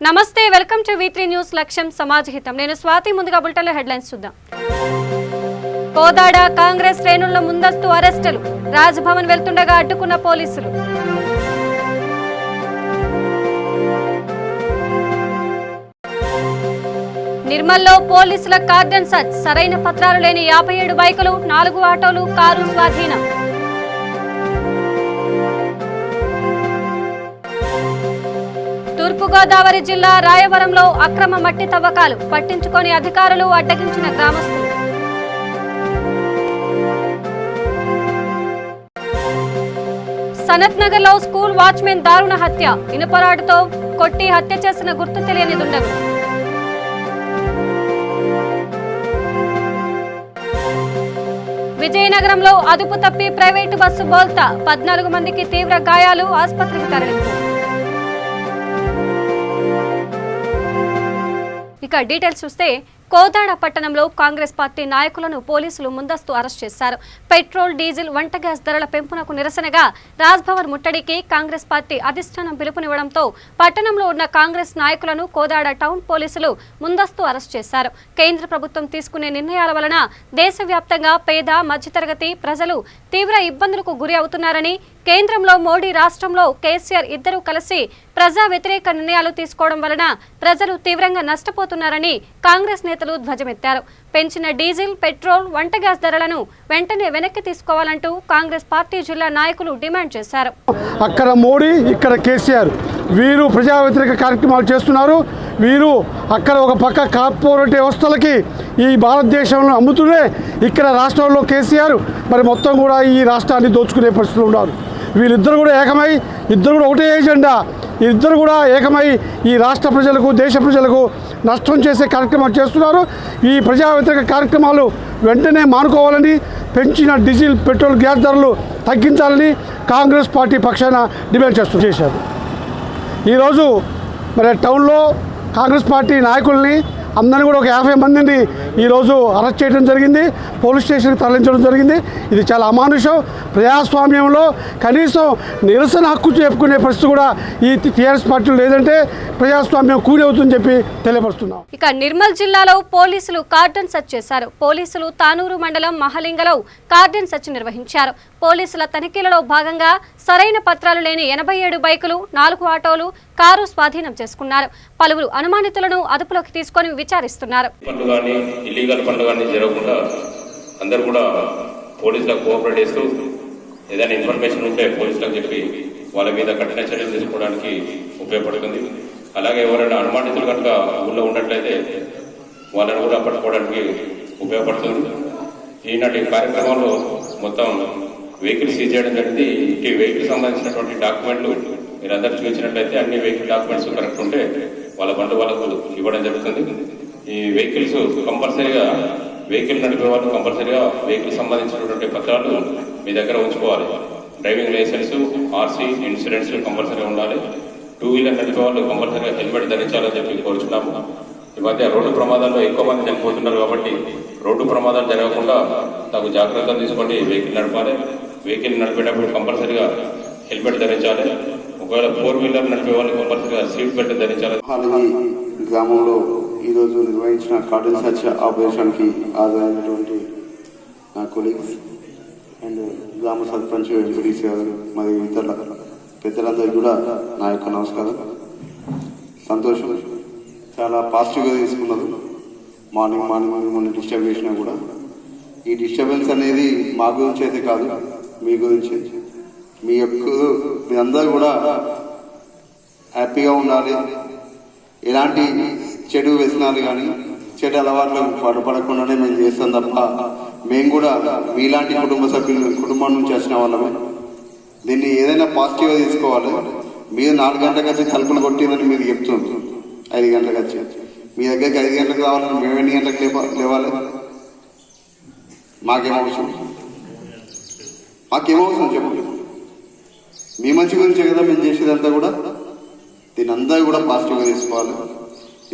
నమస్తే, welcome to V3 news. లక్ష్యం సమాజహితం. నేను స్వాతి. ముందుగా బులెటిన్లో హెడ్లైన్స్ చూద్దాం. కోదాడ కాంగ్రెస్ శ్రేణుల్లో ముందస్తు అరెస్టులు. రాజ్భవన్ వెళ్తుండగా అడ్డుకున్న పోలీసులు. నిర్మల్లో పోలీసుల కార్డన్ సర్చ్. సరైన పత్రాలు లేని 57 బైకులు, 4 ఆటోలు, కారు స్వాధీనం. తూర్పుగోదావరి జిల్లా రాయవరంలో అక్రమ మట్టి తవ్వకాలు. పట్టించుకొని అధికారులు, అడ్డగించిన గ్రామస్తులు. సనత్ నగర్ లో స్కూల్ వాచ్మెన్ దారుణ హత్య. ఇనుపరాడుతో కొట్టి హత్య చేసిన గుర్తు తెలియని దుండగులు. విజయనగరంలో అదుపు తప్పి ప్రైవేటు బస్సు బోల్తా. 14 మందికి తీవ్ర గాయాలు. ఆసుపత్రికి తరలింపు. ఇక డీటెయిల్స్ చూస్తే, కోదాడ పట్టణంలో కాంగ్రెస్ పార్టీ నాయకులను పోలీసులు ముందస్తు అరెస్ట్ చేశారు. పెట్రోల్, డీజిల్, వంట గ్యాస్ ధరల పెంపునకు నిరసనగా రాజ్భవన్ ముట్టడికి కాంగ్రెస్ పార్టీ అధిష్టానం పిలుపునివ్వడంతో పట్టణంలో ఉన్న కాంగ్రెస్ నాయకులను కోదాడ టౌన్ పోలీసులు ముందస్తు అరెస్ట్ చేశారు. కేంద్ర ప్రభుత్వం తీసుకునే నిర్ణయాల వలన దేశవ్యాప్తంగా పేద, మధ్యతరగతి ప్రజలు తీవ్ర ఇబ్బందులకు గురి అవుతున్నారని, కేంద్రంలో మోడీ, రాష్ట్రంలో కేసీఆర్ ఇద్దరూ కలిసి ప్రజా వ్యతిరేక నిర్ణయాలు తీసుకోవడం వలన ప్రజలు తీవ్రంగా నష్టపోతున్నారని కాంగ్రెస్ నేతలు ధ్వజమెత్తారు. పెంచిన డీజిల్, పెట్రోల్, వంట గ్యాస్ ధరలను వెంటనే వెనక్కి తీసుకోవాలంటూ కాంగ్రెస్ పార్టీ జిల్లా నాయకులు డిమాండ్ చేశారు. అక్కడ మోడీ, ఇక్కడ కేసీఆర్ వీరు ప్రజా వ్యతిరేక కార్యక్రమాలు చేస్తున్నారు. వీరు అక్కడ ఒక పక్క కార్పొరేట్ వ్యవస్థలకి ఈ భారతదేశంలో అమ్ముతూనే ఇక్కడ రాష్ట్రంలో కేసీఆర్ మరి మొత్తం కూడా ఈ రాష్ట్రాన్ని దోచుకునే పరిస్థితులు ఉన్నారు. వీళ్ళిద్దరు కూడా ఏకమై, ఇద్దరు కూడా ఒకటే ఏజెండా, ఇద్దరు కూడా ఏకమై ఈ రాష్ట్ర ప్రజలకు, దేశ ప్రజలకు నష్టం చేసే కార్యక్రమాలు చేస్తున్నారు. ఈ ప్రజా వ్యతిరేక కార్యక్రమాలు వెంటనే మానుకోవాలని, పెంచిన డీజిల్, పెట్రోల్, గ్యాస్ ధరలు తగ్గించాలని కాంగ్రెస్ పార్టీ పక్షాన డిమాండ్ చేశారు. ఈరోజు మరి టౌన్లో కాంగ్రెస్ పార్టీ నాయకుల్ని అందరినీ కూడా ఒక 50 మందిని ఈరోజు అరెస్ట్ చేయడం జరిగింది. పోలీస్ స్టేషన్కి తరలించడం జరిగింది. ఇది చాలా అమానుషం. ప్రజాస్వామ్యంలో కనీసం నిరసన హక్కు చెప్పుకునే పరిస్థితి కూడా ఈ టీఆర్ఎస్ పార్టీలు లేదంటే ప్రజాస్వామ్యం కూలి అవుతుందని చెప్పి తెలియపరుస్తున్నాం. ఇక నిర్మల్ జిల్లాలో పోలీసులు కార్డన్ సర్చ్ చేశారు. పోలీసులు తానూరు మండలం మహలింగలో కార్డన్ సర్చ్ నిర్వహించారు. పోలీసుల తనిఖీలలో భాగంగా సరైన పత్రాలు లేని 87 బైకులు, 4 ఆటోలు, కారు స్వాధీనం చేసుకున్నారు. పలువురు అనుమానితులను అదుపులోకి తీసుకొని విచారిస్తున్నారు. ఇల్లీగల్ పనులు కానీ జరగకుండా అందరూ కూడా పోలీసులకు కోఆపరేట్ చేస్తూ ఏదైనా ఇన్ఫర్మేషన్ ఉంటే పోలీసులకు చెప్పి వాళ్ళ మీద కఠిన చర్యలు తీసుకోవడానికి ఉపయోగపడుతుంది. అలాగే ఎవరైనా అనుమానితులు కనుక ఊళ్ళో ఉన్నట్లయితే వాళ్ళని కూడా పట్టుకోవడానికి ఉపయోగపడుతుంది. ఈనాటి కార్యక్రమంలో మొత్తం వెహికల్ సీజ్ చేయడం జరిగింది. ఈ వెహికల్ సంబంధించినటువంటి డాక్యుమెంట్లు మీరందరూ చూపించినట్లయితే అన్ని వెహికల్ డాక్యుమెంట్స్ కరెక్ట్ ఉంటే వాళ్ళ బంధు వాళ్ళకు ఇవ్వడం జరుగుతుంది. ఈ వెహికల్స్ కంపల్సరీగా, వెహికల్ నడిపే వాళ్ళు కంపల్సరీగా వెహికల్ సంబంధించినటువంటి పత్రాలు మీ దగ్గర ఉంచుకోవాలి. డ్రైవింగ్ లైసెన్స్, ఆర్సీ, ఇన్సూరెన్స్ కంపల్సరీగా ఉండాలి. 2 వీలర్ నడిపే వాళ్ళు కంపల్సరీగా హెల్మెట్ ధరించాలని చెప్పి కోరుచున్నాము. ఈ మధ్య రోడ్డు ప్రమాదాల్లో ఎక్కువ మంది చనిపోతున్నారు కాబట్టి రోడ్డు ప్రమాదాలు జరగకుండా తగు జాగ్రత్తలు తీసుకొని వెహికల్ నడపాలి. వెహికల్ నడిపేటప్పుడు కంపల్సరీగా హెల్మెట్ ధరించాలి. ఒకవేళ 4 వీలర్ నడిపే వాళ్ళు కంపల్సరీగా సీట్ బెల్ట్ ధరించాలి. గ్రామంలో ఈరోజు నిర్వహించిన కార్డన్ సర్చ్ ఆపరేషన్కి హాజరైనటువంటి నా కొలీగ్స్ అండ్ గ్రామ సర్పంచ్, ఎంపీడీసీ గారు మరియు ఇతరుల పెద్దలందరికీ కూడా నా యొక్క నమస్కారం. సంతోషం, చాలా పాజిటివ్గా తీసుకున్నారు. మార్నింగ్ మిమ్మల్ని డిస్టర్బ్ చేసినా కూడా ఈ డిస్టర్బెన్స్ అనేది మా గురించి అయితే కాదు, మీ గురించి. మీరందరూ కూడా హ్యాపీగా ఉండాలి. ఎలాంటి చెడు వ్యసనాలు కానీ చెడు అలవాట్లకు పడకుండానే మేము చేస్తాం తప్ప మేము కూడా మీలాంటి కుటుంబం నుంచి వచ్చిన వాళ్ళమే. దీన్ని ఏదైనా పాజిటివ్గా తీసుకోవాలి. మీరు 4 గంటలకు వచ్చి తలుపులు కొట్టిందని మీరు చెప్తుంది. 5 గంటలకు వచ్చి మీ దగ్గరికి 5 గంటలకు రావాలని మేము ఎన్ని గంటలకు లేవాలి? మాకేమవసరం చెప్పండి. మీ మంచి గురించే కదా మేము చేసేదంతా కూడా. దీన్ని అందరూ కూడా పాజిటివ్గా తీసుకోవాలి.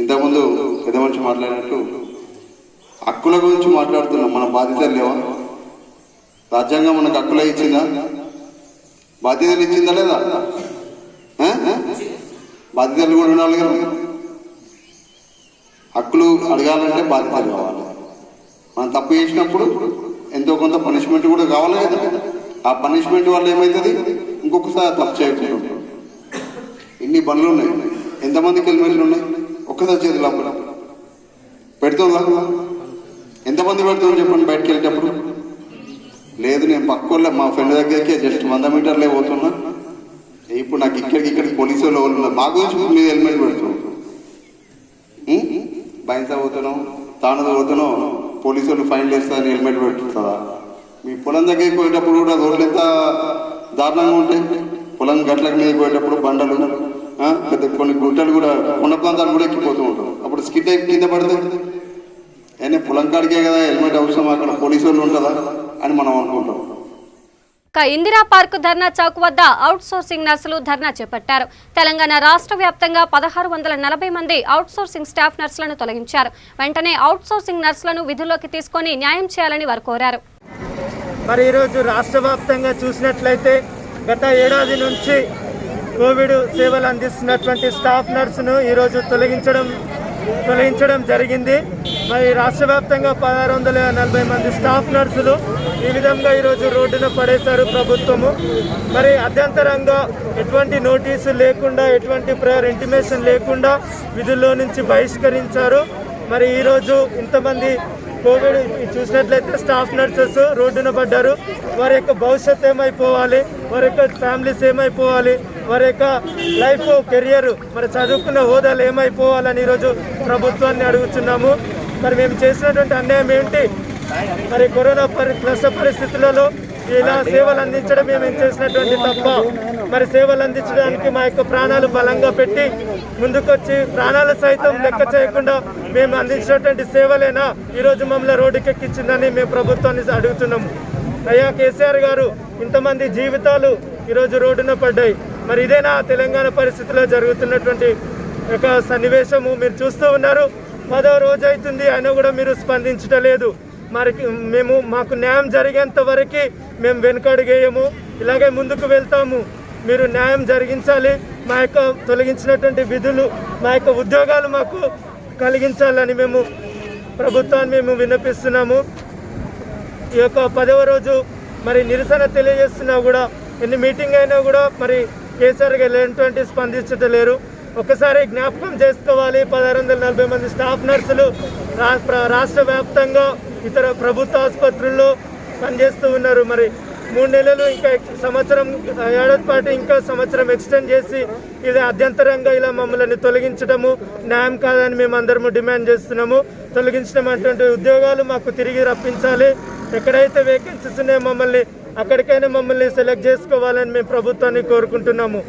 ఇంతకుముందు పెద్ద మనిషి మాట్లాడినట్టు హక్కుల గురించి మాట్లాడుతున్నాం. మన బాధ్యతలు లేవా? రాజ్యాంగం మనకు హక్కులే ఇచ్చిందా? బాధ్యతలు ఇచ్చిందా లేదా? బాధ్యతలు కూడా ఉండాలి కదా. హక్కులు అడగాలంటే బాధ్యత కావాలి. మనం తప్పు చేసినప్పుడు ఎంతో కొంత పనిష్మెంట్ కూడా కావాలి కదా. ఆ పనిష్మెంట్ వల్ల ఏమవుతుంది, ఇంకొకసారి తప్పు చేయకుండా. ఇన్ని బండ్లు ఉన్నాయి, ఎంతమందికి హెల్మెట్లు ఉన్నాయి, ఒక్కసారి చేతులు అప్పుడు పెడుతుందా? ఎంతమంది పెడుతుంది చెప్పండి బయటకు వెళ్ళేటప్పుడు? లేదు, నేను పక్క మా ఫ్రెండ్ దగ్గరికి జస్ట్ 100 మీటర్లే పోతున్నా, ఇప్పుడు నాకు ఇక్కడికి పోలీసు వాళ్ళు ఉన్నారు, మా గురించి మీద హెల్మెట్ పెడుతున్నాం. బయట పోతున్నాం, తాను పోతున్నాం, పోలీసు వాళ్ళు ఫైన్ చేస్తారని హెల్మెట్ పెట్టుతుందా? మీ పొలం దగ్గరికి పోయేటప్పుడు కూడా రోడ్లు ఎంత దారుణంగా ఉంటాయి. పొలం గట్లకి మీద పోయేటప్పుడు బండలు, పెద్ద కొన్ని గుట్టలు కూడా, కొండ ప్రాంతాలు కూడా ఎక్కిపోతూ ఉంటాం. అప్పుడు స్కిడ్ అయి కింద పడితే అయినా పొలం కాడికే కదా హెల్మెట్ అవసరం, అక్కడ పోలీసు వాళ్ళు ఉంటుందా అని మనం అనుకుంటాం. ఇందిరా పార్క్ ధర్నా చౌక్ వద్ద అవుట్ సోర్సింగ్ నర్సులు ధర్నా చేపట్టారు. తెలంగాణ రాష్ట్ర వ్యాప్తంగా 1640 మంది అవుట్ సోర్సింగ్ స్టాఫ్ నర్సులను తొలగించారు. వెంటనే అవుట్ సోర్సింగ్ నర్సులను విధుల్లోకి తీసుకొని న్యాయం చేయాలని వారు కోరారు. మరి ఈరోజు రాష్ట్ర వ్యాప్తంగా చూసినట్లయితే గత ఏడాది నుంచి కోవిడ్ సేవలు అందిస్తున్నటువంటి స్టాఫ్ నర్సును ఈరోజు తొలగించడం జరిగింది. మరి రాష్ట్ర వ్యాప్తంగా 1640 మంది స్టాఫ్ నర్సులు ఈ విధంగా ఈరోజు రోడ్డున పడేశారు ప్రభుత్వము. మరి అభ్యంతరంగా ఎటువంటి నోటీసు లేకుండా, ఎటువంటి ప్రయర్ ఇంటిమేషన్ లేకుండా విధుల్లో నుంచి బహిష్కరించారు. మరి ఈరోజు ఇంతమంది కోవిడ్ చూసినట్లయితే స్టాఫ్ నర్సెస్ రోడ్డున పడ్డారు. వారి యొక్క భవిష్యత్తు ఏమైపోవాలి, వారి యొక్క ఫ్యామిలీస్ ఏమైపోవాలి, వారి యొక్క లైఫ్ కెరియర్, మరి చదువుకున్న హోదాలు ఏమైపోవాలని ఈరోజు ప్రభుత్వాన్ని అడుగుతున్నాము. మరి మేము చేసినటువంటి అన్యాయం ఏంటి? మరి కరోనా క్లిష్ట పరిస్థితులలో ఇలా సేవలు అందించడం మేము చేసినటువంటి తప్ప. మరి సేవలు అందించడానికి మా యొక్క ప్రాణాలు బలంగా పెట్టి ముందుకొచ్చి ప్రాణాలు సైతం లెక్క చేయకుండా మేము అందించినటువంటి సేవలేనా ఈరోజు మమ్మల్ని రోడ్డుకెక్కించిందని మేము ప్రభుత్వాన్ని అడుగుతున్నాము. అయ్యా కేసీఆర్ గారు, ఇంతమంది జీవితాలు ఈరోజు రోడ్డున పడ్డాయి. మరి ఇదేనా తెలంగాణ పరిస్థితిలో జరుగుతున్నటువంటి ఒక సన్నివేశము మీరు చూస్తూ ఉన్నారు. 10వ రోజు అవుతుంది, అయినా కూడా మీరు స్పందించటలేదు. మరి మాకు న్యాయం జరిగేంత వరకు మేము వెనుకడుగేయము, ఇలాగే ముందుకు వెళ్తాము. మీరు న్యాయం జరిగించాలి. మా యొక్క తొలగించినటువంటి విధులు, మా యొక్క ఉద్యోగాలు మాకు కలిగించాలని మేము ప్రభుత్వాన్ని విన్నపిస్తున్నాము. ఈ యొక్క 10వ రోజు మరి నిరసన తెలియజేస్తున్నా కూడా, ఎన్ని మీటింగ్ అయినా కూడా మరి కేసీఆర్ గారు ఎలాంటి స్పందించలేరు. ఒకసారి జ్ఞాపకం చేసుకోవాలి, 1640 మంది స్టాఫ్ నర్సులు రాష్ట్ర వ్యాప్తంగా ఇతర ప్రభుత్వ ఆసుపత్రుల్లో పనిచేస్తూ ఉన్నారు. మరి 3 నెలలు ఇంకా సంవత్సరం, ఏడాది పాటు ఇంకా సంవత్సరం ఎక్స్టెండ్ చేసి ఇది అభ్యంతరంగా ఇలా మమ్మల్ని తొలగించడము న్యాయం కాదని మేము అందరము డిమాండ్ చేస్తున్నాము. తొలగించినటువంటి ఉద్యోగాలు మాకు తిరిగి రప్పించాలి. ఎక్కడైతే వేకెన్సీస్ ఉన్నాయో అక్కడికైనా మమ్మల్ని సెలెక్ట్ చేసుకోవాలని మేము ప్రభుత్వాన్ని కోరుకుంటున్నాము.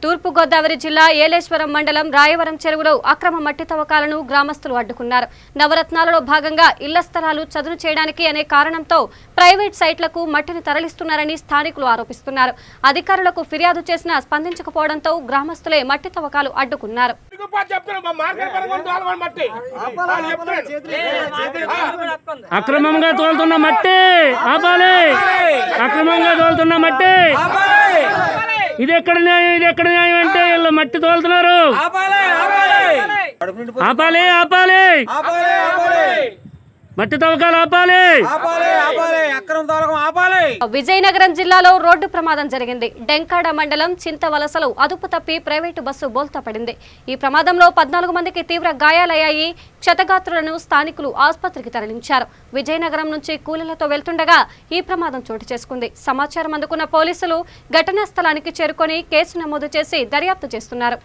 తూర్పు గోదావరి జిల్లా ఏలేశ్వరం మండలం రాయవరం చెరువులో అక్రమ మట్టి తవ్వకాలను గ్రామస్తులు అడ్డుకున్నారు. నవరత్నాలలో భాగంగా ఇళ్ల స్థలాలు చదును చేయడానికి అనే కారణంతో ప్రైవేట్ సైట్లకు మట్టిని తరలిస్తున్నారని స్థానికులు ఆరోపిస్తున్నారు. అధికారులకు ఫిర్యాదు చేసినా స్పందించకపోవడంతో గ్రామస్తులే మట్టి తవ్వకాలు అడ్డుకున్నారు. అక్రమంగా తోలుతున్న మట్టి ఆపాలి, అక్రమంగా తోలుతున్న మట్టి. ఇది ఎక్కడ న్యాయం అంటే వీళ్ళు మట్టి తోలుతున్నారు. ఆపాలి, ఆపాలి, మట్టి తవ్వకాలు ఆపాలి. విజయనగరం జిల్లాలో రోడ్డు ప్రమాదం జరిగింది. డెంకాడ మండలం చింతవలసలో అదుపు తప్పి ప్రైవేటు బస్సు బోల్తా పడింది. ఈ ప్రమాదంలో 14 మందికి తీవ్ర గాయాలయ్యాయి. క్షతగాత్రులను స్థానికులు ఆసుపత్రికి తరలించారు. విజయనగరం నుంచి కూలీలతో వెళ్తుండగా ఈ ప్రమాదం చోటు చేసుకుంది. సమాచారం అందుకున్న పోలీసులు ఘటనా స్థలానికి చేరుకొని కేసు నమోదు చేసి దర్యాప్తు చేస్తున్నారు.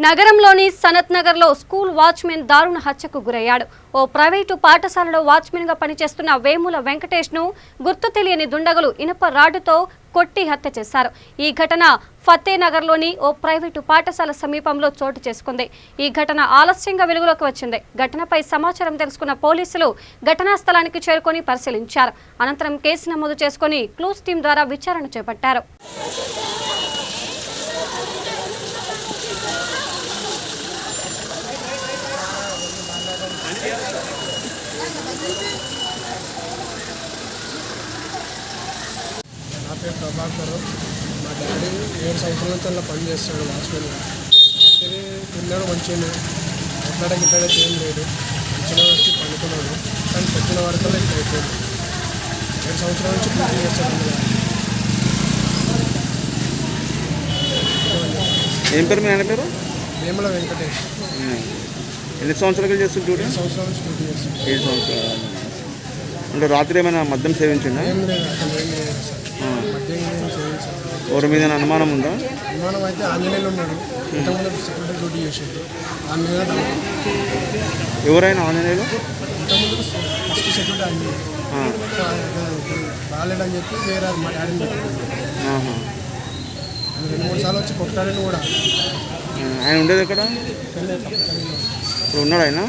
నగరంలోని సనత్ నగర్లో స్కూల్ వాచ్మెన్ దారుణ హత్యకు గురయ్యాడు. ఓ ప్రైవేటు పాఠశాలలో వాచ్మెన్గా పనిచేస్తున్న వేముల వెంకటేష్ను గుర్తు తెలియని దుండగులు ఇనుప రాడ్డుతో కొట్టి హత్య చేశారు. ఈ ఘటన ఫతేనగర్లోని ఓ ప్రైవేటు పాఠశాల సమీపంలో చోటు చేసుకుంది. ఈ ఘటన ఆలస్యంగా వెలుగులోకి వచ్చింది. ఘటనపై సమాచారం తెలుసుకున్న పోలీసులు ఘటనా స్థలానికి చేరుకొని పరిశీలించారు. అనంతరం కేసు నమోదు చేసుకుని క్లూస్ టీం ద్వారా విచారణ చేపట్టారు. నా పేరు ప్రభాకర్. మా డాడీ 7 సంవత్సరాల నుంచి అలా పనిచేస్తాడు వాచ్మెన్గా. తిన్నాడు మంచిగా, ఎక్కడ గిట్టడైతే ఏం లేదు, మంచిగా వచ్చి పండుకున్నాడు. కానీ పెట్టిన వరకు ఇట్లా అయిపోయింది. 7 సంవత్సరాల నుంచి డ్యూటీ చేస్తాడు. ఏం పేరు మీ ఆయన పేరు? వేముల వెంకటేష్. ఎన్ని సంవత్సరాలు చేస్తుంది డ్యూటీ? 7 సంవత్సరాల నుంచి డ్యూటీ చేస్తాడు. 7 సంవత్సరాలు. అంటే రాత్రి ఏమైనా మద్యం సేవించిందా? ఏం లేదు, అతను ఏం లేదు సార్. మధ్య ఏం సేవించాలి. ఎవరి మీద అనుమానం ఉందా? అనుమానం అయితే ఆంజనేయులు ఉన్నాడు. ఇంతకుముందు సెక్యూరిటీ డ్యూటీ చేసాడు. దాని మీద డౌట్. ఎవరైనా ఆంజనేయులు? ఇంతకుముందు ఫస్ట్ సెక్యూరిటీ ఆంజనేయులు రాలేడని చెప్పి వేరే మా డాడీని పెట్టాడు. 2-3 సార్లు వచ్చి కొట్టాడని కూడా. ఆయన ఉండేది ఎక్కడ? ఇప్పుడు ఉన్నాడు ఆయన?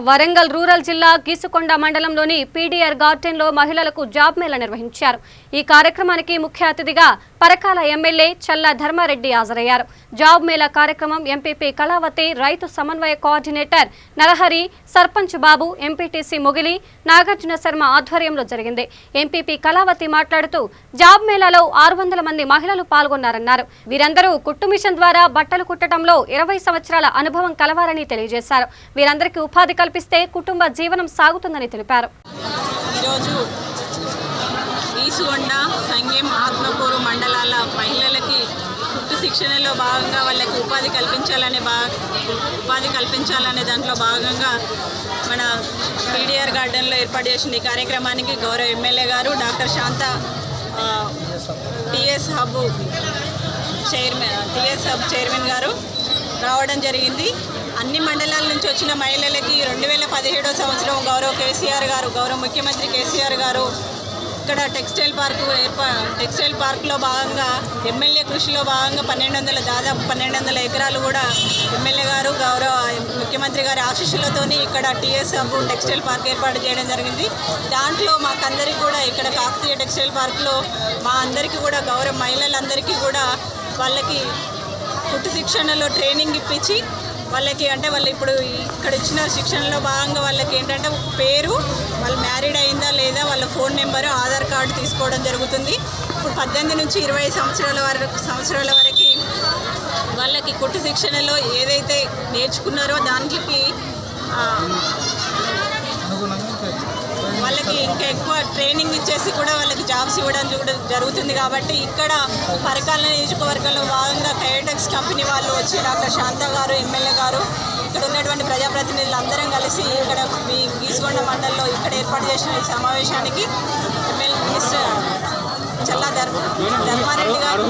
వరంగల్ రూరల్ జిల్లా గీసుకొండ మండలంలోని పీడీఆర్ గార్డెన్లో మహిళలకు జాబ్ మేళా నిర్వహించారు. ఈ కార్యక్రమానికి ముఖ్య అతిథిగా పరకాల ఎమ్మెల్యే చల్లా ధర్మారెడ్డి హాజరయ్యారు. జాబ్ మేళా కార్యక్రమం ఎంపీపీ కళావతి, రైతు సమన్వయ కోఆర్డినేటర్ నరహరి, సర్పంచ్ బాబు, ఎంపీటీసీ మొగిలి, నాగార్జున శర్మ ఆధ్వర్యంలో జరిగింది. ఎంపీపీ కళావతి మాట్లాడుతూ జాబ్ మేళాలో 600 మంది మహిళలు పాల్గొన్నారన్నారు. వీరందరూ కుట్టు మిషన్ ద్వారా బట్టలు కుట్టడంలో 20 సంవత్సరాల అనుభవం కలవారని తెలియజేశారు. వీరందరికీ ఉపాధి కల్పిస్తే కుటుంబ జీవనం సాగుతుందని తెలిపారు. ఈరోజు గీసుకొండ, సంగెం, ఆత్మకూరు మండలాల మహిళలకి కుట్టు శిక్షణలో భాగంగా వాళ్ళకి ఉపాధి కల్పించాలనే దాంట్లో భాగంగా మన పీడీఆర్ గార్డెన్లో ఏర్పాటు చేసిన ఈ కార్యక్రమానికి గౌరవ ఎమ్మెల్యే గారు డాక్టర్ శాంత టీఎస్ హబ్ చైర్మన్ గారు రావడం జరిగింది. అన్ని మండలాల నుంచి వచ్చిన మహిళలకి 2017వ సంవత్సరం గౌరవ ముఖ్యమంత్రి కేసీఆర్ గారు ఇక్కడ టెక్స్టైల్ పార్కులో భాగంగా ఎమ్మెల్యే కృషిలో భాగంగా దాదాపు 1200 ఎకరాలు కూడా ఎమ్మెల్యే గారు గౌరవ ముఖ్యమంత్రి గారి ఆశీస్సులతోని ఇక్కడ టీఎస్ హబ్ టెక్స్టైల్ పార్క్ ఏర్పాటు చేయడం జరిగింది. దాంట్లో మాకందరికీ కూడా ఇక్కడ కాకతీయ టెక్స్టైల్ పార్క్లో మా అందరికీ కూడా గౌరవ మహిళలందరికీ కూడా వాళ్ళకి కుట్టు శిక్షణలో ట్రైనింగ్ ఇప్పించి వాళ్ళకి అంటే వాళ్ళు ఇప్పుడు ఇక్కడ ఇచ్చిన శిక్షణలో భాగంగా వాళ్ళకి ఏంటంటే పేరు, వాళ్ళు మ్యారీడ్ అయిందా లేదా, వాళ్ళ ఫోన్ నెంబరు, ఆధార్ కార్డు తీసుకోవడం జరుగుతుంది. ఇప్పుడు 18 నుంచి 20 సంవత్సరాల వరకు వాళ్ళకి కుట్టు శిక్షణలో ఏదైతే నేర్చుకున్నారో దానికి వాళ్ళకి ఇంకా ఎక్కువ ట్రైనింగ్ ఇచ్చేసి కూడా వాళ్ళకి జాబ్స్ ఇవ్వడం కూడా జరుగుతుంది. కాబట్టి ఇక్కడ పరకాల నియోజకవర్గంలో భాగంగా కయోటెక్స్ కంపెనీ వాళ్ళు వచ్చి డాక్టర్ శాంత గారు, ఎమ్మెల్యే గారు, ఇక్కడ ఉన్నటువంటి ప్రజాప్రతినిధులు అందరం కలిసి ఇక్కడ ఈ గీసుకొండ మండలంలో ఇక్కడ ఏర్పాటు చేసిన ఈ సమావేశానికి ఎమ్మెల్యే మినిస్టర్ చల్లా ధర్మారెడ్డి గారు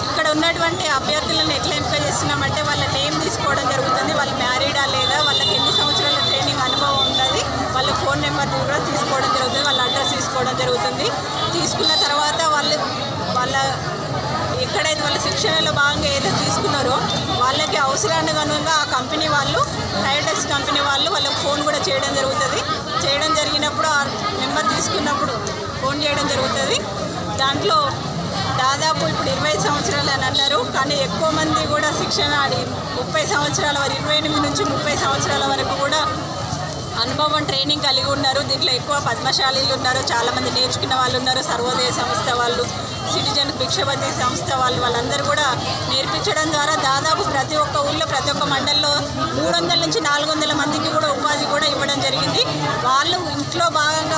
ఇక్కడ ఉన్నటువంటి అభ్యర్థులను ఎట్లా ఎంపిక చేస్తున్నామంటే వాళ్ళ నేమ్ తీసుకోవడం జరుగుతుంది. వాళ్ళు మ్యారీడా లేదా, వాళ్ళకి ఎన్ని సంవత్సరాల ట్రైనింగ్ అనుభవం ఉన్నది, వాళ్ళ ఫోన్ నెంబర్ కూడా తీసుకోవడం జరుగుతుంది, వాళ్ళ అడ్రస్ తీసుకోవడం జరుగుతుంది. తీసుకున్న తర్వాత వాళ్ళ ఎక్కడైతే వాళ్ళ శిక్షణలో భాగంగా ఏదైతే తీసుకున్నారో వాళ్ళకి అవసరానుగుణంగా ఆ కంపెనీ వాళ్ళు, కయోటెక్స్ కంపెనీ వాళ్ళు వాళ్ళకి ఫోన్ కూడా చేయడం జరుగుతుంది. చేయడం జరిగినప్పుడు ఆ నెంబర్ తీసుకున్నప్పుడు ఫోన్ చేయడం జరుగుతుంది. దాంట్లో దాదాపు ఇప్పుడు 20 సంవత్సరాలు అని అన్నారు, కానీ ఎక్కువ మంది కూడా శిక్షణ 30 సంవత్సరాల వరకు, 28 నుంచి 30 సంవత్సరాల వరకు కూడా అనుభవం ట్రైనింగ్ కలిగి ఉన్నారు. దీంట్లో ఎక్కువ పద్మశాలీలు ఉన్నారు, చాలామంది నేర్చుకున్న వాళ్ళు ఉన్నారు, సర్వోదయ సంస్థ వాళ్ళు, సిటిజన్ భిక్షపతి సంస్థ వాళ్ళందరూ కూడా నేర్పించడం ద్వారా దాదాపు ప్రతి ఒక్క ఊళ్ళో, ప్రతి ఒక్క మండలంలో 300 నుంచి 400 మందికి కూడా ఉపాధి కూడా ఇవ్వడం జరిగింది. వాళ్ళు ఇంట్లో భాగంగా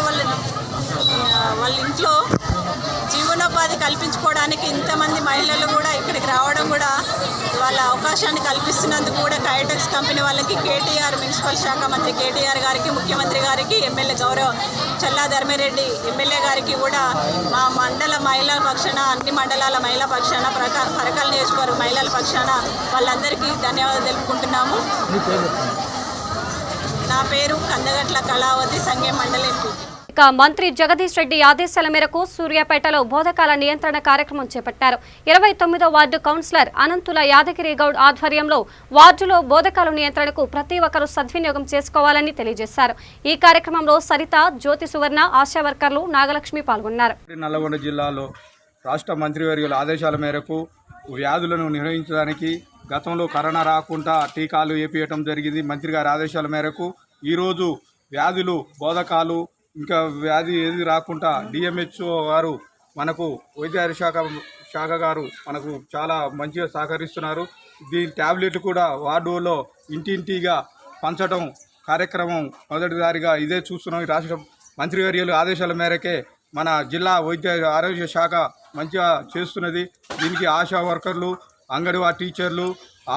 వాళ్ళ ఇంట్లో జీవనోపాధి కల్పించుకోవడానికి ఇంతమంది మహిళలు కూడా ఇక్కడికి రావడం కూడా వాళ్ళ అవకాశాన్ని కల్పిస్తున్నందుకు కూడా కైటెక్స్ కంపెనీ వాళ్ళకి కేటీఆర్ మున్సిపల్ శాఖ మంత్రి కేటీఆర్ గారికి, ముఖ్యమంత్రి గారికి, ఎమ్మెల్యే గౌరవ చల్లా ధర్మిరెడ్డి ఎమ్మెల్యే గారికి కూడా మా మండల మహిళా పక్షాన, అన్ని మండలాల మహిళా పక్షాన, పరకాల నియోజకవర్గ మహిళల పక్షాన వాళ్ళందరికీ ధన్యవాదాలు తెలుపుకుంటున్నాము. నా పేరు కందగట్ల కళావతి, సంఘం మండల ఎంపీ. ఇక మంత్రి జగదీష్ రెడ్డి ఆదేశాల మేరకు సూర్యాపేటలో బోధకాల నియంత్రణ కార్యక్రమం చేపట్టారు. 29వ వార్డు కౌన్సిలర్ అనంతుల యాదగిరి గౌడ్ ఆధ్వర్యంలో వార్డులో బోధకాల నియంత్రణకు ప్రతి ఒక్కరూ సద్వినియోగం చేసుకోవాలని తెలియజేశారు. ఈ కార్యక్రమంలో సరిత, జ్యోతి సువర్ణ, ఆశా వర్కర్లు, నాగలక్ష్మి పాల్గొన్నారు. నల్లగొండ జిల్లాలో రాష్ట్ర మంత్రివర్యుల ఆదేశాల మేరకు వ్యాధులను నిర్వహించడానికి గతంలో కరోనా రాకుండా టీకాలు వేపించడం జరిగింది. మంత్రి గారి ఆదేశాల మేరకు ఈరోజు వ్యాధులు, బోధకాలు, ఇంకా వ్యాధి ఏది రాకుండా డిఎంహెచ్ఓ గారు మనకు వైద్య శాఖ గారు మనకు చాలా మంచిగా సహకరిస్తున్నారు. దీని ట్యాబ్లెట్లు కూడా వార్డులో ఇంటింటిగా పంచడం కార్యక్రమం మొదటిసారిగా ఇదే చూస్తున్నాం. ఈ రాష్ట్ర మంత్రివర్యుల ఆదేశాల మేరకే మన జిల్లా వైద్య ఆరోగ్య శాఖ మంచిగా చేస్తున్నది. దీనికి ఆశా వర్కర్లు, అంగన్వాడీ టీచర్లు,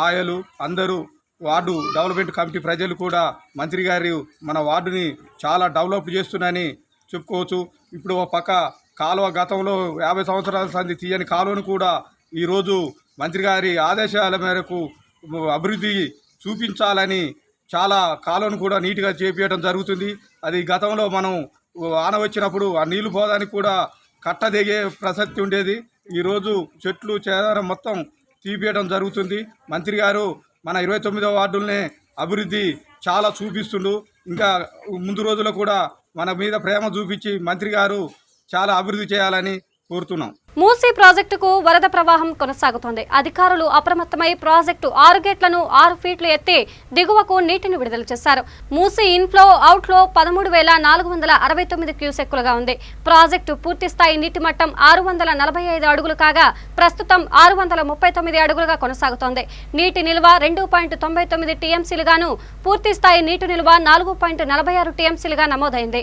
ఆయలు అందరూ, వార్డు డెవలప్మెంట్ కమిటీ ప్రజలు కూడా మంత్రి గారు మన వార్డుని చాలా డెవలప్ చేస్తున్నారని చెప్పుకోవచ్చు. ఇప్పుడు ఒక పక్క కాలువ గతంలో 50 సంవత్సరాల సంది తీయని కాలువను కూడా ఈరోజు మంత్రి గారి ఆదేశాల మేరకు అభివృద్ధి చూపించాలని చాలా కాలువను కూడా నీట్గా చేపించడం జరుగుతుంది. అది గతంలో మనం వాన వచ్చినప్పుడు ఆ నీళ్లు పోదానికి కూడా కట్ట దిగే ప్రసక్తి ఉండేది. ఈరోజు చెట్లు చేదారం మొత్తం తీపియడం జరుగుతుంది. మంత్రి గారు మన 29వ వార్డులనే అభివృద్ధి చాలా చూపిస్తుండు. ఇంకా ముందు రోజుల్లో కూడా మన మీద ప్రేమ చూపించి మంత్రి గారు చాలా అభివృద్ధి చేయాలని కోరుతున్నాం. మూసీ ప్రాజెక్టుకు వరద ప్రవాహం కొనసాగుతోంది. అధికారులు అప్రమత్తమై ప్రాజెక్టు 6 గేట్లను 6 ఫీట్లు ఎత్తి దిగువకు నీటిని విడుదల చేశారు. మూసీ ఇన్ఫ్లో, అవుట్ఫ్లో 13,469 క్యూసెక్కులుగా ఉంది. ప్రాజెక్టు పూర్తిస్థాయి నీటి మట్టం 645 అడుగులు కాగా ప్రస్తుతం 639 అడుగులుగా కొనసాగుతోంది. నీటి నిల్వ 2.99 టీఎంసీలుగాను, పూర్తిస్థాయి నీటి నిల్వ 4.46 టీఎంసీలుగా నమోదైంది.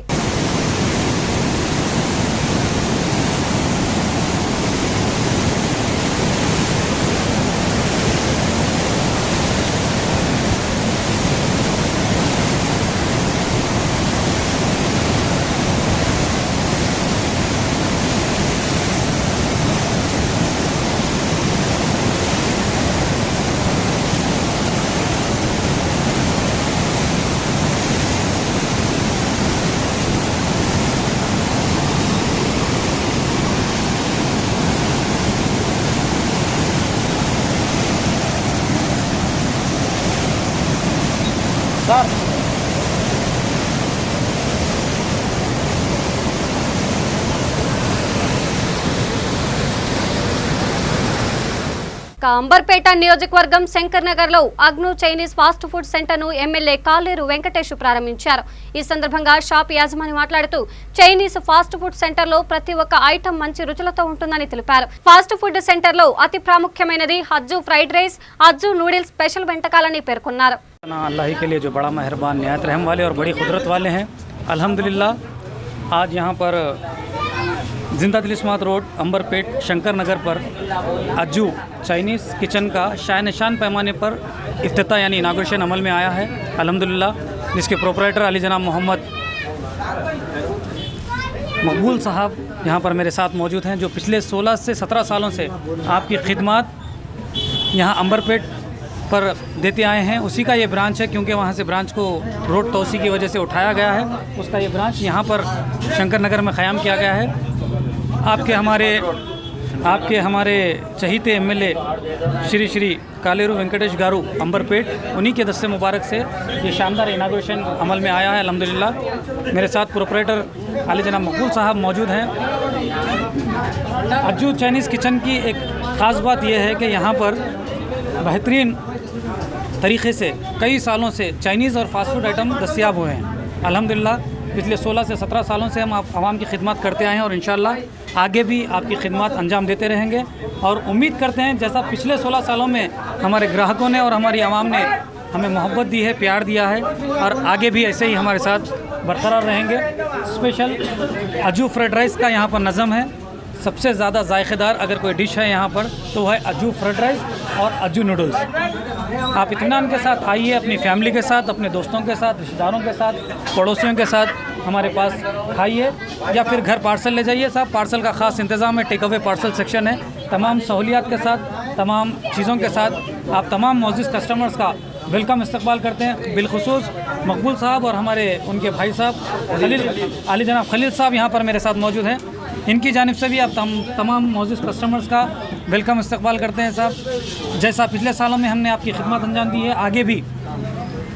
అంబర్పేట నియోజకవర్గం శంకర్ నగర్ లో అగ్ను చైనీస్ ఫాస్ట్ ఫుడ్ సెంటర్ ను ఎమ్మెల్యే కాలేరు వెంకటేష్ ప్రారంభించారు. ఈ సందర్భంగా షాప్ యాజమాని మాట్లాడుతూ చైనీస్ ఫాస్ట్ ఫుడ్ సెంటర్ లో ప్రతి ఒక్క ఐటెం మంచి రుచులతో ఉంటుందని తెలిపారు. ఫాస్ట్ ఫుడ్ సెంటర్ లో అతి ప్రాముఖ్యమైనది హజ్జు ఫ్రైడ్ రైస్, హజ్జు నూడిల్స్ స్పెషల్ వంటకాలని పేర్కొన్నారు. अल्लाह के लिए जो बड़ा मेहरबान, निहायत रहम वाले और बड़ी कुदरत वाले हैं। अल्हम्दुलिल्लाह आज यहाँ पर जिंदा दिल स्मार्ट रोड अंबरपेट शंकर नगर पर अज्जू चाइनीज़ किचन का शान पैमाने पर इफ्तिताह यानी इनागुरेशन अमल में आया है। अल्हम्दुलिल्लाह जिसके प्रोपराइटर अली जनाब मोहम्मद मकबूल साहब यहाँ पर मेरे साथ मौजूद हैं, जो पिछले 16 से 17 सालों से आपकी खिदमत यहाँ अंबरपेट पर देते आए हैं। उसी का ये ब्रांच है, क्योंकि वहाँ से ब्रांच को रोड तोसी की वजह से उठाया गया है। उसका ये ब्रांच यहाँ पर शंकर नगर में क़याम किया गया है। आपके हमारे चहीते एमएलए श्री कालेरू वेंकटेश गारू अंबरपेट, उन्हीं के दस्ते मुबारक से ये शानदार इनाग्रेशन अमल में आया है। अल्हम्दुलिल्लाह मेरे साथ प्रोपराइटर अली जनाब मकबूल साहब मौजूद हैं। अज्जू चाइनीज़ किचन की एक ख़ास बात यह है कि यहाँ पर बेहतरीन तरीक़े से कई सालों से चाइनीज़ और फास्ट फूड आइटम दस्तयाब हुए हैं। अल्हम्दुलिल्लाह पिछले 16 से 17 सालों से हम आवाम की खिदमत करते आए हैं और इंशाअल्लाह आगे भी आपकी खिदमत अंजाम देते रहेंगे। और उम्मीद करते हैं जैसा पिछले 16 सालों में हमारे ग्राहकों ने और हमारी आवाम ने हमें मोहब्बत दी है, प्यार दिया है, और आगे भी ऐसे ही हमारे साथ बरकरार रहेंगे। स्पेशल अज्जू फ्राइड राइस का यहाँ पर नज़म है, सबसे ज़्यादा जायकेदार अगर कोई डिश है यहाँ पर तो वह है अज्जू फ्राइड राइस और अज्जू नूडल्स। आप इत्मीनान के साथ आइए, अपनी फैमिली के साथ, अपने दोस्तों के साथ, रिश्तेदारों के साथ, पड़ोसियों के साथ हमारे पास खाइए, या फिर घर पार्सल ले जाइए। साहब पार्सल का ख़ास इंतज़ाम है, टेक अवे पार्सल सेक्शन है, तमाम सहूलियात के साथ, तमाम चीज़ों के साथ आप तमाम मौजूद कस्टमर्स का वेलकम इस्तकबाल करते हैं। बिलखुसूस मकबूल साहब और हमारे उनके भाई साहब अली जनाब खलील साहब यहाँ पर मेरे साथ मौजूद हैं। इनकी जानिब से भी आप तमाम मौजूद कस्टमर्स का वेलकम इस्तकबाल करते हैं। साहब जैसा पिछले सालों में हमने आपकी खिदमत अंजाम दी है, आगे भी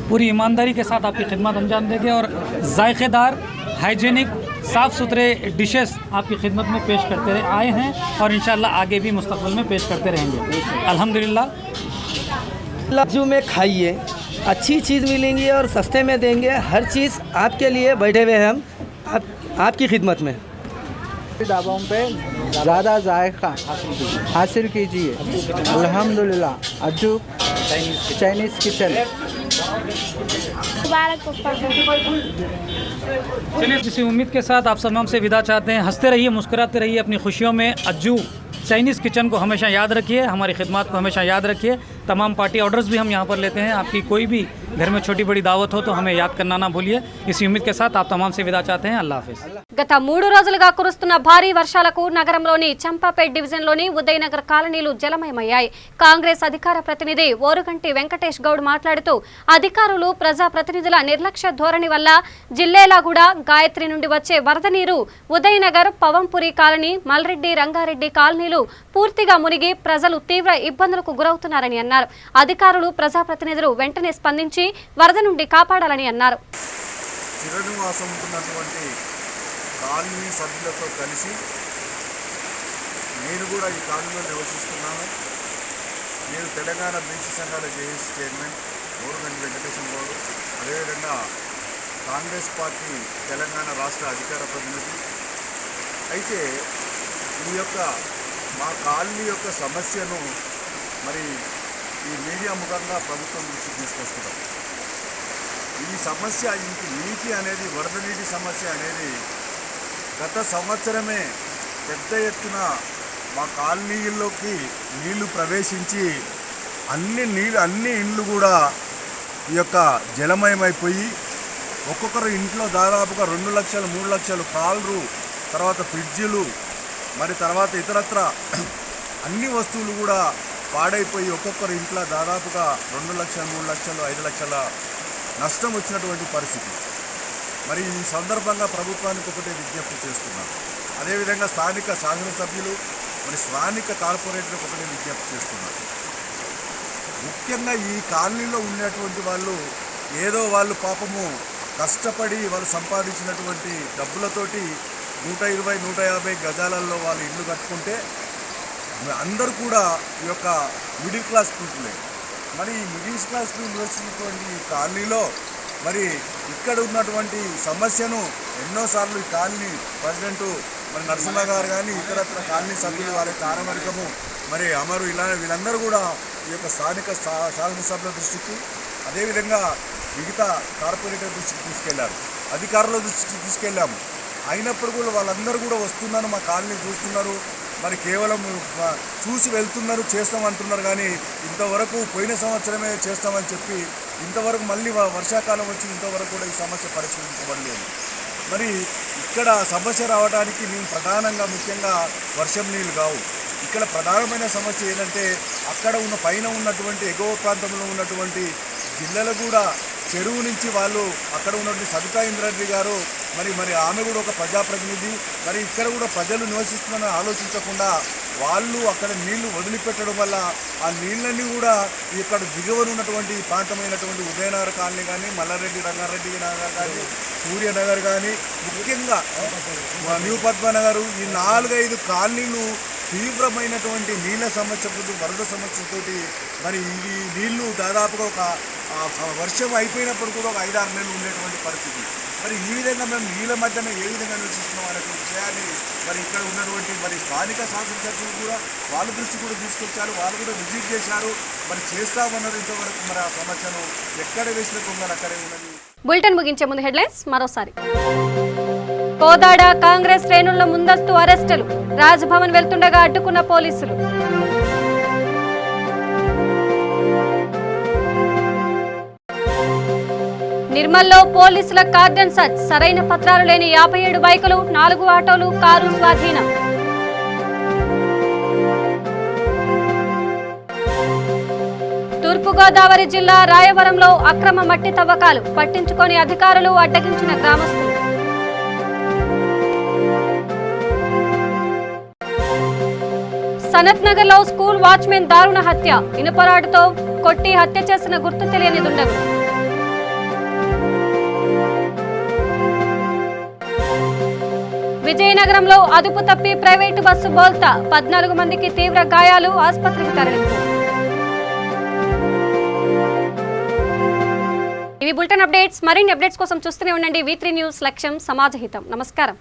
पूरी ईमानदारी के साथ आपकी खिदमत अंजाम देंगे और जायकेदार, हाइजीनिक, साफ़ सुथरे डिशेस आपकी खिदमत में पेश करते आए हैं और इंशाअल्लाह आगे भी मुस्तक़बिल में पेश करते रहेंगे अल्हम्दुलिल्लाह। अज्जू में खाइए, अच्छी चीज़ मिलेंगी और सस्ते में देंगे। हर चीज़ आपके लिए बैठे हुए हैं हम, आपकी खिदमत में। ढाबों पे ज़्यादा जायका हासिल कीजिए अल्हम्दुलिल्लाह। Ajju Chinese kitchen. चलिए इसी उम्मीद के साथ आप तमाम से विदा चाहते हैं। हंसते रहिए, मुस्कुराते रहिए अपनी खुशियों में। अज्जू चाइनीज़ किचन को हमेशा याद रखिए, हमारी खिदमत को हमेशा याद रखिए। तमाम पार्टी ऑर्डर्स भी हम यहाँ पर लेते हैं। आपकी कोई भी घर में छोटी बड़ी दावत हो तो हमें याद करना ना भूलिए। इसी उम्मीद के साथ आप तमाम से विदा चाहते हैं। अल्लाह हाफिज़। గత 3 రోజులుగా కురుస్తున్న భారీ వర్షాలకు నగరంలోని చంపాపేట్ డివిజన్లోని ఉదయనగర్ కాలనీలు జలమయమయ్యాయి. కాంగ్రెస్ అధికార ప్రతినిధి ఓరుగంటి వెంకటేష్ గౌడ్ మాట్లాడుతూ అధికారులు ప్రజాప్రతినిధుల నిర్లక్ష్య ధోరణి వల్ల జిల్లేలాగూడ, గాయత్రి నుండి వచ్చే వరద నీరు ఉదయనగర్, పవంపురి కాలనీ, మల్రెడ్డి, రంగారెడ్డి కాలనీలు పూర్తిగా మునిగి ప్రజలు తీవ్ర ఇబ్బందులకు గురవుతున్నారని అన్నారు. అధికారులు ప్రజాప్రతినిధులు వెంటనే స్పందించి వరద నుండి కాపాడాలని అన్నారు. కాలనీ సభ్యులతో కలిసి నేను కూడా ఈ కాలనీలో నివసిస్తున్నాను. నేను తెలంగాణ బీసీ సంఘాల జేఏసీ చైర్మన్ ఓరుగంటి వెంకటేశ్వర గౌడ్, అదేవిధంగా కాంగ్రెస్ పార్టీ తెలంగాణ రాష్ట్ర అధికార ప్రతినిధి. అయితే ఈ యొక్క మా కాలనీ యొక్క సమస్యను మరి ఈ మీడియా ముఖంగా ప్రభుత్వం దృష్టికి తీసుకొస్తున్నాం. ఈ సమస్య, ఇంటి నీటి అనేది, వరద నీటి సమస్య అనేది గత సంవత్సరమే పెద్ద ఎత్తున మా కాలనీల్లోకి నీళ్లు ప్రవేశించి అన్ని ఇండ్లు కూడా ఈ యొక్క జలమయమైపోయి ఒక్కొక్కరు ఇంట్లో దాదాపుగా 2 లక్షలు 3 లక్షలు కాళ్ళు, తర్వాత ఫ్రిడ్జులు, మరి తర్వాత ఇతరత్ర అన్ని వస్తువులు కూడా పాడైపోయి ఒక్కొక్కరు ఇంట్లో దాదాపుగా 2 లక్షలు 3 లక్షలు 5 లక్షల నష్టం వచ్చినటువంటి పరిస్థితి. మరి ఈ సందర్భంగా ప్రభుత్వానికి ఒకటే విజ్ఞప్తి చేస్తున్నాను. అదేవిధంగా స్థానిక శాసనసభ్యులు, మరి స్థానిక కార్పొరేటర్లకు ఒకటే విజ్ఞప్తి చేస్తున్నారు. ముఖ్యంగా ఈ కాలనీలో ఉండేటువంటి వాళ్ళు ఏదో వాళ్ళు పాపము కష్టపడి వాళ్ళు సంపాదించినటువంటి డబ్బులతోటి 120-150 గజాలలో వాళ్ళు ఇల్లు కట్టుకుంటే అందరూ కూడా ఈ యొక్క మిడిల్ క్లాస్ పీపులే. మరి ఈ మిడిల్ క్లాస్ పీపుల్ వచ్చినటువంటి ఈ కాలనీలో మరి ఇక్కడ ఉన్నటువంటి సమస్యను ఎన్నోసార్లు ఈ కాలనీ ప్రెసిడెంటు మరి నరసింహ గారు కానీ ఇతరత్ర కాలనీ సభ్యులు, వారి కార్యవర్గము, మరి అమరు, వీళ్ళందరూ కూడా ఈ యొక్క స్థానిక శాసనసభ్యుల దృష్టికి, అదేవిధంగా మిగతా కార్పొరేటర్ దృష్టికి తీసుకెళ్లారు, అధికారుల దృష్టికి తీసుకెళ్ళాము. అయినప్పుడు కూడా వాళ్ళందరూ కూడా వస్తున్నారు, మా కాలనీ చూస్తున్నారు, మరి కేవలం చూసి వెళ్తున్నారు, చేస్తామంటున్నారు. కానీ ఇంతవరకు పోయిన సంవత్సరమే చేస్తామని చెప్పి ఇంతవరకు మళ్ళీ వర్షాకాలం వచ్చి ఇంతవరకు కూడా ఈ సమస్య పరిష్కరించబడలేదు. మరి ఇక్కడ సమస్య రావడానికి మేము ప్రధానంగా ముఖ్యంగా వర్షం నీళ్ళు కావు. ఇక్కడ ప్రధానమైన సమస్య ఏంటంటే అక్కడ ఉన్న పైన ఉన్నటువంటి ఎగువ ప్రాంతంలో ఉన్నటువంటి జిల్లాలు కూడా చెరువు నుంచి వాళ్ళు అక్కడ ఉన్నటువంటి సబితా ఇంద్రారెడ్డి గారు మరి ఆమె కూడా ఒక ప్రజాప్రతినిధి. మరి ఇక్కడ కూడా ప్రజలు నివసిస్తున్నారని ఆలోచించకుండా వాళ్ళు అక్కడ నీళ్లు వదిలిపెట్టడం వల్ల ఆ నీళ్ళన్నీ కూడా ఇక్కడ దిగువన ఉన్నటువంటి ప్రాంతమైనటువంటి ఉదయనగర్ కాలనీ కానీ, మల్లారెడ్డి, రంగారెడ్డి నగర్ కానీ, సూర్యనగర్ కానీ, ముఖ్యంగా న్యూ పద్మనగర్, ఈ 4-5 కాలనీలు తీవ్రమైనటువంటి నీళ్ళ సమస్యతో, వరద సమస్యతోటి మరి ఇది నీళ్లు దాదాపుగా ఒక వర్షం అయిపోయినప్పుడు కూడా ఒక 5-6 నెలలు ఉండేటువంటి పరిస్థితి. మరి ఈ విధంగా మేము నీళ్ళ మధ్యన ఏ విధంగా నివసిస్తున్నాం అనే విషయాన్ని మరి ఇక్కడ ఉన్నటువంటి మరి స్థానిక శాసనసభ్యులు కూడా వాళ్ళ దృష్టి కూడా తీసుకొచ్చారు, వాళ్ళు కూడా విజిట్ చేశారు. మరి చేస్తామన్నారు. ఇంతవరకు మరి ఆ సమస్యను ఎక్కడ వేసిన కొంగలు అక్కడే ఉన్నది. బులెటిన్ ముగించే ముందు హెడ్లైన్స్ మరోసారి. కోదాడ కాంగ్రెస్ శ్రేణుల్లో ముందస్తు అరెస్టులు, రాజ్భవన్ వెళ్తుండగా అడ్డుకున్న పోలీసులు. నిర్మల్లో పోలీసుల కార్డన్ సర్చ్, సరైన పత్రాలు లేని 57 బైకులు, 4 ఆటోలు, కారు స్వాధీనం. తూర్పుగోదావరి జిల్లా రాయవరంలో అక్రమ మట్టి తవ్వకాలు, పట్టించుకొని అధికారులు, అడ్డగించిన గ్రామస్తులు. సనత్ నగర్ లో స్కూల్ వాచ్మెన్ దారుణ హత్య, ఇనుపరాడుతో కొట్టి హత్య చేసిన గుర్తు తెలియని దుండగులు. విజయనగరంలో అదుపు తప్పి ప్రైవేటు బస్సు బోల్తా, 14 మందికి తీవ్ర గాయాలు, ఆసుపత్రికి తరలింపు. ఇవి బులెటిన్ అప్డేట్స్. మరిన్ని అప్డేట్స్ కోసం చూస్తూనే ఉండండి V3 న్యూస్, లక్ష్యం సమాజహితం. నమస్కారం.